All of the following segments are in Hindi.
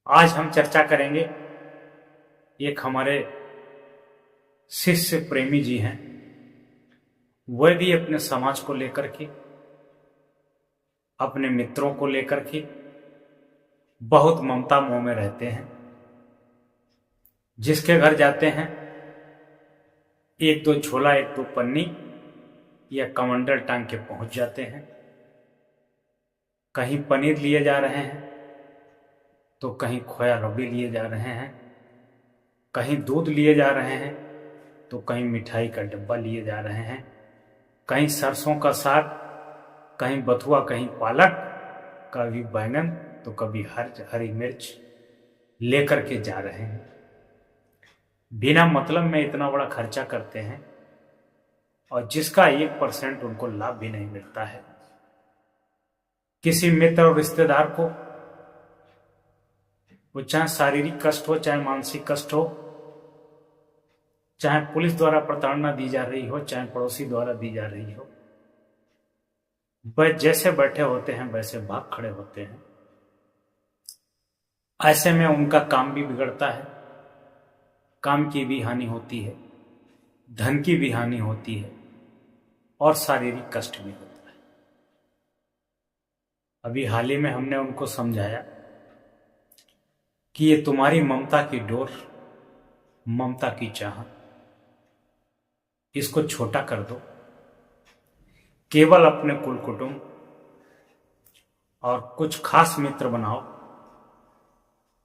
आज हम चर्चा करेंगे, एक हमारे शिष्य प्रेमी जी हैं, वह भी अपने समाज को लेकर के, अपने मित्रों को लेकर के बहुत ममता मोह में रहते हैं। जिसके घर जाते हैं, एक दो झोला एक दो पन्नी या कमंडल टांग के पहुंच जाते हैं। कहीं पनीर लिए जा रहे हैं तो कहीं खोया रबड़ी लिए जा रहे हैं, कहीं दूध लिए जा रहे हैं तो कहीं मिठाई का डब्बा लिए जा रहे हैं, कहीं सरसों का साग, कहीं बथुआ, कहीं पालक, कभी बैंगन तो कभी हरी मिर्च लेकर के जा रहे हैं। बिना मतलब में इतना बड़ा खर्चा करते हैं और जिसका 1% उनको लाभ भी नहीं मिलता है। किसी मित्र और रिश्तेदार को, वो चाहे शारीरिक कष्ट हो, चाहे मानसिक कष्ट हो, चाहे पुलिस द्वारा प्रताड़ना दी जा रही हो, चाहे पड़ोसी द्वारा दी जा रही हो, वह जैसे बैठे होते हैं वैसे भाग खड़े होते हैं। ऐसे में उनका काम भी बिगड़ता है, काम की भी हानि होती है, धन की भी हानि होती है और शारीरिक कष्ट भी होता है। अभी हाल ही में हमने उनको समझाया कि ये तुम्हारी ममता की डोर, ममता की चाहत, इसको छोटा कर दो। केवल अपने कुल कुटुंब और कुछ खास मित्र बनाओ।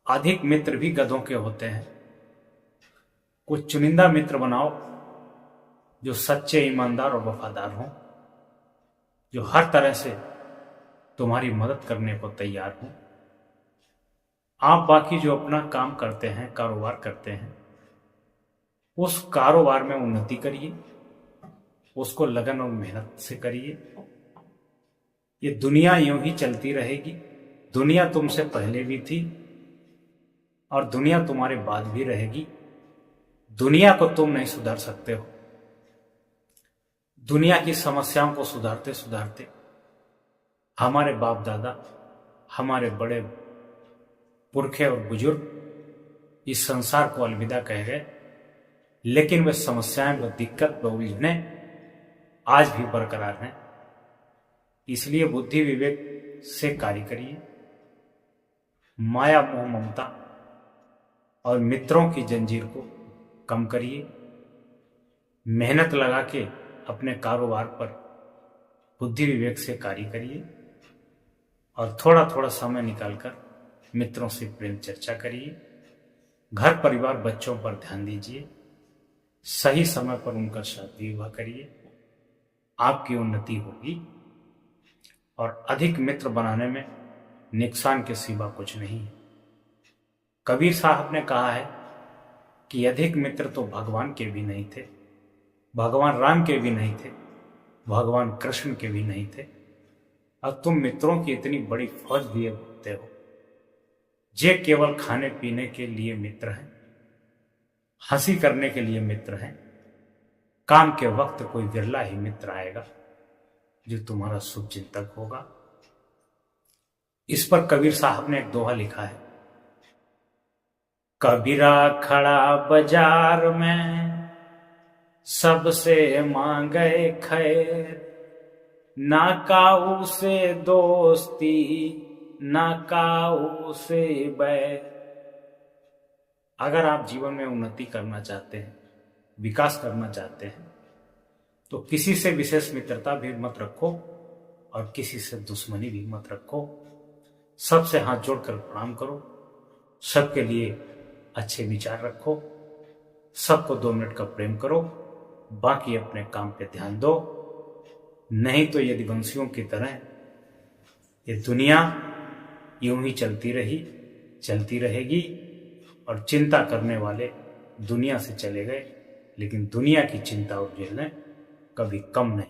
अधिक मित्र भी गधों के होते हैं। कुछ चुनिंदा मित्र बनाओ जो सच्चे, ईमानदार और वफादार हों, जो हर तरह से तुम्हारी मदद करने को तैयार हों। आप बाकी जो अपना काम करते हैं, कारोबार करते हैं, उस कारोबार में उन्नति करिए, उसको लगन और मेहनत से करिए। ये दुनिया यूं ही चलती रहेगी। दुनिया तुमसे पहले भी थी और दुनिया तुम्हारे बाद भी रहेगी। दुनिया को तुम नहीं सुधार सकते हो। दुनिया की समस्याओं को सुधारते सुधारते हमारे बाप दादा, हमारे बड़े पुरखे और बुजुर्ग इस संसार को अलविदा कह गए, लेकिन वे समस्याएं, व दिक्कत, व उलझने आज भी बरकरार हैं। इसलिए बुद्धि विवेक से कार्य करिए। माया मोह ममता और मित्रों की जंजीर को कम करिए। मेहनत लगा के अपने कारोबार पर बुद्धि विवेक से कार्य करिए और थोड़ा थोड़ा समय निकालकर मित्रों से प्रेम चर्चा करिए। घर परिवार बच्चों पर ध्यान दीजिए। सही समय पर उनका शादी विवाह करिए। आपकी उन्नति होगी और अधिक मित्र बनाने में नुकसान के सिवा कुछ नहीं है। कबीर साहब ने कहा है कि अधिक मित्र तो भगवान के भी नहीं थे, भगवान राम के भी नहीं थे, भगवान कृष्ण के भी नहीं थे, और तुम मित्रों की इतनी बड़ी फौज लिए होते हो। जे केवल खाने पीने के लिए मित्र हैं, हंसी करने के लिए मित्र हैं। काम के वक्त कोई विरला ही मित्र आएगा जो तुम्हारा शुभ चिंतक होगा। इस पर कबीर साहब ने एक दोहा लिखा है, कबीरा खड़ा बाजार में सबसे मांगे खैर, ना काऊ से दोस्ती ना काऊ से बैर। अगर आप जीवन में उन्नति करना चाहते हैं, विकास करना चाहते हैं, तो किसी से विशेष मित्रता भी मत रखो और किसी से दुश्मनी भी मत रखो। सबसे हाथ जोड़कर प्रणाम करो, सबके लिए अच्छे विचार रखो, सबको 2 मिनट का प्रेम करो, बाकी अपने काम पे ध्यान दो। नहीं तो यदि वंशियों की तरह ये दुनिया यूं ही चलती रहेगी और चिंता करने वाले दुनिया से चले गए, लेकिन दुनिया की चिंता और झेलने कभी कम नहीं।